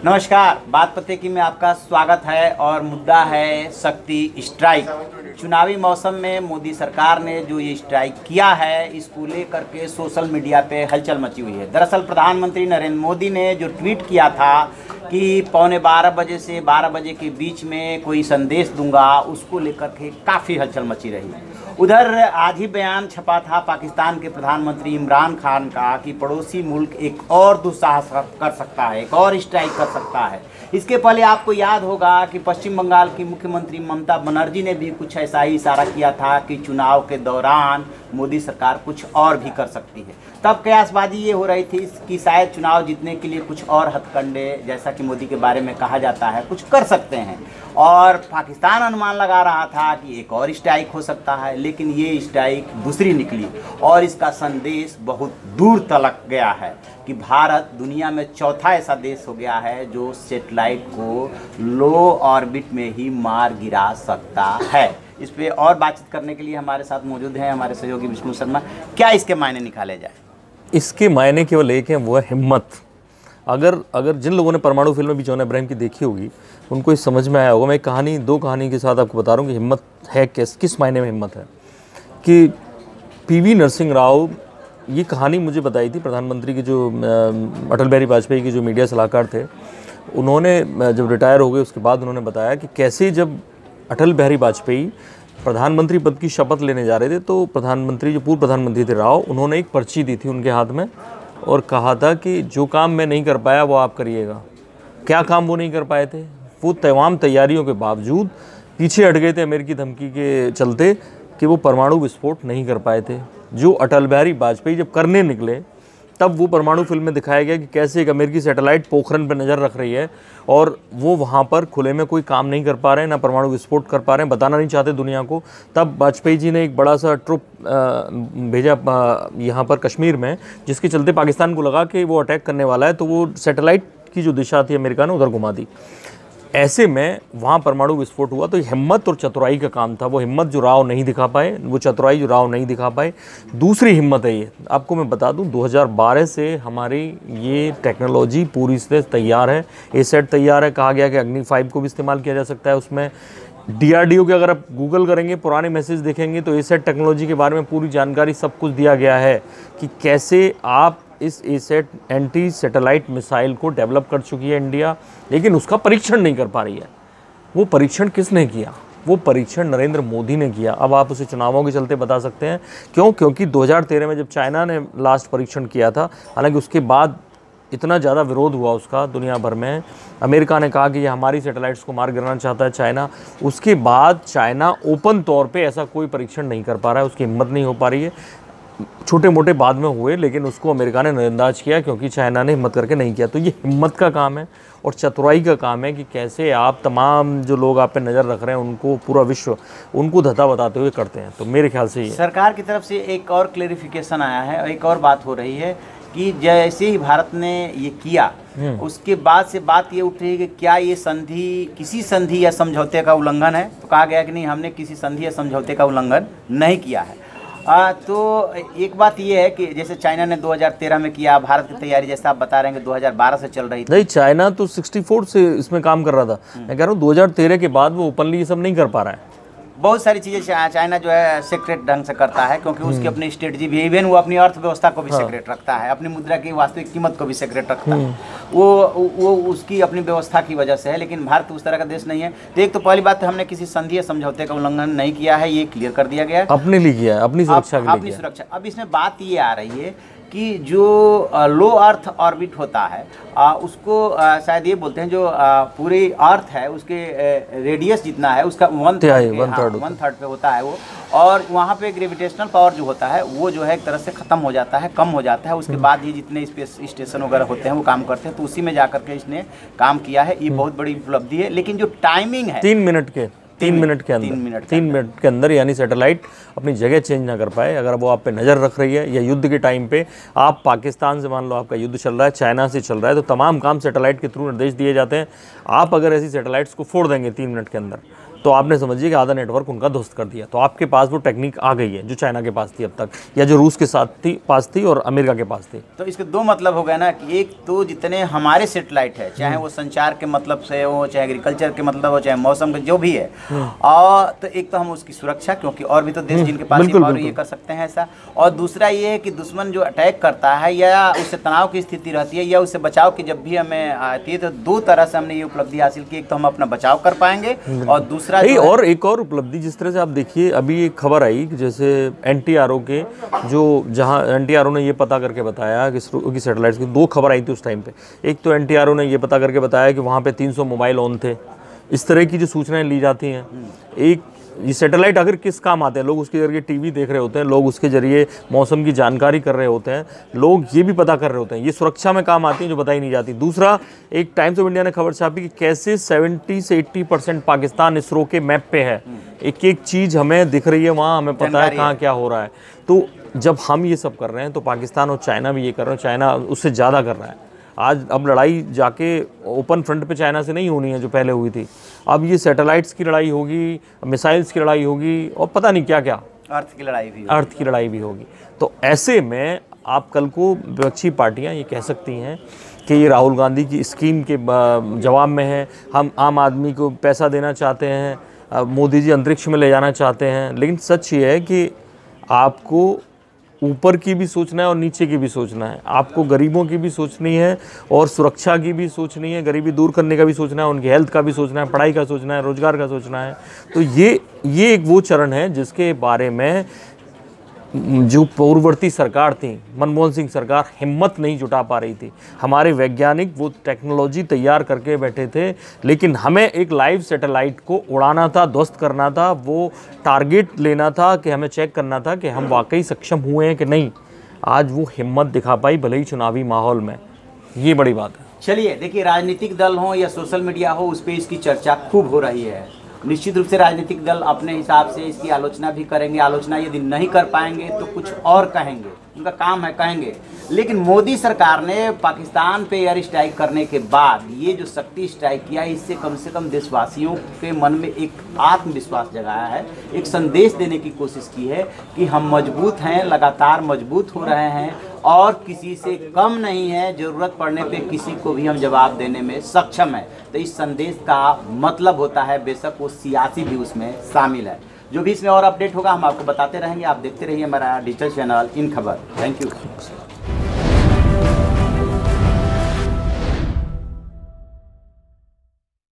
नमस्कार, बात पते की में आपका स्वागत है और मुद्दा है शक्ति स्ट्राइक। चुनावी मौसम में मोदी सरकार ने जो ये स्ट्राइक किया है, इसको लेकर के सोशल मीडिया पे हलचल मची हुई है। दरअसल प्रधानमंत्री नरेंद्र मोदी ने जो ट्वीट किया था कि 11:15 बजे से 12 बजे के बीच में कोई संदेश दूंगा, उसको लेकर के काफ़ी हलचल मची रही। उधर आज ही बयान छपा था पाकिस्तान के प्रधानमंत्री इमरान खान का कि पड़ोसी मुल्क एक और दुस्साहस कर सकता है, एक और स्ट्राइक कर सकता है। इसके पहले आपको याद होगा कि पश्चिम बंगाल की मुख्यमंत्री ममता बनर्जी ने भी कुछ ऐसा ही इशारा किया था कि चुनाव के दौरान मोदी सरकार कुछ और भी कर सकती है। तब कयासबाजी ये हो रही थी कि शायद चुनाव जीतने के लिए कुछ और हथकंडे, जैसा कि मोदी के बारे में कहा जाता है, कुछ कर सकते हैं। और पाकिस्तान अनुमान लगा रहा था कि एक और स्ट्राइक हो सकता है, लेकिन ये स्ट्राइक दूसरी निकली और इसका संदेश बहुत दूर तलक गया है कि भारत दुनिया में चौथा ऐसा देश हो गया है जो सैटेलाइट को लो ऑर्बिट में ही मार गिरा सकता है। इस पे और बातचीत करने के लिए हमारे साथ मौजूद हैं हमारे सहयोगी विष्णु शर्मा। क्या इसके मायने निकाले जाए? इसके मायने केवल एक है, वो है हिम्मत। अगर जिन लोगों ने परमाणु फिल्म भी जॉन अब्राहम की देखी होगी, उनको इस समझ में आया होगा। मैं दो कहानी के साथ आपको बता रहा हूँ कि हिम्मत है किस मायने में हिम्मत है। कि पीवी नरसिंह राव, ये कहानी मुझे बताई थी प्रधानमंत्री की, जो अटल बिहारी वाजपेयी के जो मीडिया सलाहकार थे, उन्होंने जब रिटायर हो गए उसके बाद उन्होंने बताया कि कैसे जब अटल बिहारी वाजपेयी प्रधानमंत्री पद की शपथ लेने जा रहे थे, तो प्रधानमंत्री, जो पूर्व प्रधानमंत्री थे राव, उन्होंने एक पर्ची दी थी उनके हाथ में और कहा था कि जो काम मैं नहीं कर पाया वो आप करिएगा। क्या काम वो नहीं कर पाए थे? वो तमाम तैयारियों के बावजूद पीछे हट गए थे अमेरिकी धमकी के चलते कि वो परमाणु विस्फोट नहीं कर पाए थे। जो अटल बिहारी वाजपेयी जब करने निकले, तब वो परमाणु फिल्म में दिखाया गया कि कैसे एक अमेरिकी सैटेलाइट पोखरन पर नज़र रख रही है और वो वहाँ पर खुले में कोई काम नहीं कर पा रहे हैं, ना परमाणु विस्फोट कर पा रहे हैं, बताना नहीं चाहते दुनिया को। तब वाजपेयी जी ने एक बड़ा सा ट्रुप भेजा यहाँ पर कश्मीर में, जिसके चलते पाकिस्तान को लगा कि वो अटैक करने वाला है, तो वो सैटेलाइट की जो दिशा थी अमेरिका ने उधर घुमा दी। ऐसे में वहाँ परमाणु विस्फोट हुआ। तो हिम्मत और चतुराई का काम था। वो हिम्मत जो राव नहीं दिखा पाए, वो चतुराई जो राव नहीं दिखा पाए। दूसरी हिम्मत है ये, आपको मैं बता दूं, 2012 से हमारी ये टेक्नोलॉजी पूरी से तैयार है। एसेट तैयार है। कहा गया कि अग्नि 5 को भी इस्तेमाल किया जा सकता है उसमें। DRDO के अगर आप गूगल करेंगे, पुराने मैसेज देखेंगे, तो एसेट टेक्नोलॉजी के बारे में पूरी जानकारी, सब कुछ दिया गया है कि कैसे आप इस एसेट एंटी सैटेलाइट मिसाइल को डेवलप कर चुकी है इंडिया, लेकिन उसका परीक्षण नहीं कर पा रही है। वो परीक्षण किसने किया? वो परीक्षण नरेंद्र मोदी ने किया। अब आप उसे चुनावों के चलते बता सकते हैं क्यों? क्योंकि 2013 में जब चाइना ने लास्ट परीक्षण किया था, हालांकि उसके बाद इतना ज़्यादा विरोध हुआ उसका दुनिया भर में, अमेरिका ने कहा कि ये हमारी सैटेलाइट्स को मार गिराना चाहता है चाइना। उसके बाद चाइना ओपन तौर पे ऐसा कोई परीक्षण नहीं कर पा रहा है, उसकी हिम्मत नहीं हो पा रही है। छोटे मोटे बाद में हुए, लेकिन उसको अमेरिका ने नज़रअंदाज किया क्योंकि चाइना ने हिम्मत करके नहीं किया। तो ये हिम्मत का काम है और चतुराई का काम है कि कैसे आप तमाम जो लोग आप पे नज़र रख रहे हैं, उनको पूरा विश्व उनको धता बताते हुए करते हैं। तो मेरे ख्याल से ये सरकार की तरफ से एक और क्लेरिफिकेशन आया है और एक और बात हो रही है कि जैसे ही भारत ने ये किया, उसके बाद से बात ये उठ रही है कि क्या ये संधि किसी संधि या समझौते का उल्लंघन है। तो कहा गया कि नहीं, हमने किसी संधि या समझौते का उल्लंघन नहीं किया है। तो एक बात ये है कि जैसे चाइना ने 2013 में किया, भारत की तैयारी जैसा आप बता रहे हैं कि 2012 से चल रही थी। नहीं, चाइना तो 64 से इसमें काम कर रहा था। मैं कह रहा हूँ 2013 के बाद वो ओपनली ये सब नहीं कर पा रहा है। बहुत सारी चीज़ें चाइना जो है सीक्रेट ढंग से करता है, क्योंकि उसकी अपनी स्ट्रेटजी भी, इवन वो अपनी अर्थव्यवस्था को भी सीक्रेट रखता है, अपनी मुद्रा की वास्तविक कीमत को भी सीक्रेट रखता है। वो उसकी अपनी व्यवस्था की वजह से है, लेकिन भारत उस तरह का देश नहीं है। तो एक तो पहली बात, हमने किसी संधि या समझौते का उल्लंघन नहीं किया है, ये क्लियर कर दिया गया है। अपने लिए किया है, अपनी सुरक्षा के लिए अपनी सुरक्षा। अब इसमें बात ये आ रही है कि जो लो अर्थ ऑर्बिट होता है, उसको शायद ये बोलते हैं, जो पूरी अर्थ है उसके रेडियस जितना है उसका 1/3 पे होता है वो, और वहाँ पे ग्रेविटेशनल पावर जो होता है वो जो है एक तरह से ख़त्म हो जाता है, कम हो जाता है। उसके बाद ही जितने स्पेस स्टेशन वगैरह होते हैं वो काम करते हैं। तो उसी में जाकर के इसने काम किया है। ये बहुत बड़ी उपलब्धि है। लेकिन जो टाइमिंग है 3 मिनट के अंदर यानी सैटेलाइट अपनी जगह चेंज ना कर पाए, अगर वो आप पे नज़र रख रही है, या युद्ध के टाइम पे आप पाकिस्तान से, मान लो आपका युद्ध चल रहा है, चाइना से चल रहा है, तो तमाम काम सैटेलाइट के थ्रू निर्देश दिए जाते हैं। आप अगर ऐसी सैटेलाइट्स को फोड़ देंगे 3 मिनट के अंदर, तो आपने समझिए कि आधा नेटवर्क उनका ध्वस्त कर दिया। तो आपके पास वो टेक्निक आ गई है जो चाइना के पास थी अब तक, या जो रूस के साथ थी पास थी और अमेरिका के पास थी। तो इसके दो मतलब हो गए ना कि एक तो जितने हमारे सेटेलाइट है, चाहे वो संचार के मतलब से हो, चाहे एग्रीकल्चर के मतलब हो, चाहे मौसम के जो भी है, और तो एक तो हम उसकी सुरक्षा, क्योंकि और भी तो देश जिनके पास ये कर सकते हैं ऐसा, और दूसरा ये है कि दुश्मन जो अटैक करता है या उससे तनाव की स्थिति रहती है या उससे बचाव की जब भी हमें आती है, तो दो तरह से हमने ये उपलब्धि हासिल की। एक तो हम अपना बचाव कर पाएंगे और दूसरा और एक और उपलब्धि, जिस तरह से आप देखिए अभी एक खबर आई कि जैसे एनटीआरओ के जो जहां एनटीआरओ ने ये पता करके बताया कि इसरो की सैटेलाइट्स की दो खबर आई थी उस टाइम पे। एक तो एनटीआरओ ने ये पता करके बताया कि वहाँ पे 300 मोबाइल ऑन थे, इस तरह की जो सूचनाएं ली जाती हैं। एक ये सैटेलाइट अगर किस काम आते हैं, लोग उसके जरिए टीवी देख रहे होते हैं, लोग उसके जरिए मौसम की जानकारी कर रहे होते हैं, लोग ये भी पता कर रहे होते हैं, ये सुरक्षा में काम आती हैं जो बताई नहीं जाती। दूसरा, एक टाइम्स ऑफ इंडिया ने खबर छापी कि कैसे 70 से 80% पाकिस्तान इसरो के मैप पे है, एक एक चीज़ हमें दिख रही है, वहाँ हमें पता है कहाँ क्या हो रहा है। तो जब हम ये सब कर रहे हैं तो पाकिस्तान और चाइना भी ये कर रहे हैं, चाइना उससे ज़्यादा कर रहा है। आज अब लड़ाई जाके ओपन फ्रंट पे चाइना से नहीं होनी है जो पहले हुई थी, अब ये सैटेलाइट्स की लड़ाई होगी, मिसाइल्स की लड़ाई होगी और पता नहीं क्या क्या, अर्थ की लड़ाई भी होगी। तो ऐसे में आप कल को विपक्षी पार्टियां ये कह सकती हैं कि ये राहुल गांधी की स्कीम के जवाब में है, हम आम आदमी को पैसा देना चाहते हैं, मोदी जी अंतरिक्ष में ले जाना चाहते हैं। लेकिन सच ये है कि आपको ऊपर की भी सोचना है और नीचे की भी सोचना है, आपको गरीबों की भी सोचनी है और सुरक्षा की भी सोचनी है, गरीबी दूर करने का भी सोचना है, उनकी हेल्थ का भी सोचना है, पढ़ाई का सोचना है, रोजगार का सोचना है। तो ये एक वो चरण है जिसके बारे में जो पूर्ववर्ती सरकार थी, मनमोहन सिंह सरकार, हिम्मत नहीं जुटा पा रही थी। हमारे वैज्ञानिक वो टेक्नोलॉजी तैयार करके बैठे थे, लेकिन हमें एक लाइव सैटेलाइट को उड़ाना था, ध्वस्त करना था, वो टारगेट लेना था कि हमें चेक करना था कि हम वाकई सक्षम हुए हैं कि नहीं। आज वो हिम्मत दिखा पाई, भले ही चुनावी माहौल में। ये बड़ी बात है। चलिए देखिए, राजनीतिक दल हो या सोशल मीडिया हो, उस पर इसकी चर्चा खूब हो रही है। निश्चित रूप से राजनीतिक दल अपने हिसाब से इसकी आलोचना भी करेंगे, आलोचना यदि नहीं कर पाएंगे तो कुछ और कहेंगे, उनका काम है कहेंगे। लेकिन मोदी सरकार ने पाकिस्तान पे एयर स्ट्राइक करने के बाद ये जो शक्ति स्ट्राइक किया, इससे कम से कम देशवासियों के मन में एक आत्मविश्वास जगाया है, एक संदेश देने की कोशिश की है कि हम मजबूत हैं, लगातार मजबूत हो रहे हैं और किसी से कम नहीं है, ज़रूरत पड़ने पे किसी को भी हम जवाब देने में सक्षम है। तो इस संदेश का मतलब होता है, बेशक वो सियासी भी उसमें शामिल है। जो भी इसमें और अपडेट होगा हम आपको बताते रहेंगे। आप देखते रहिए हमारा डिजिटल चैनल इन खबर। Thank you.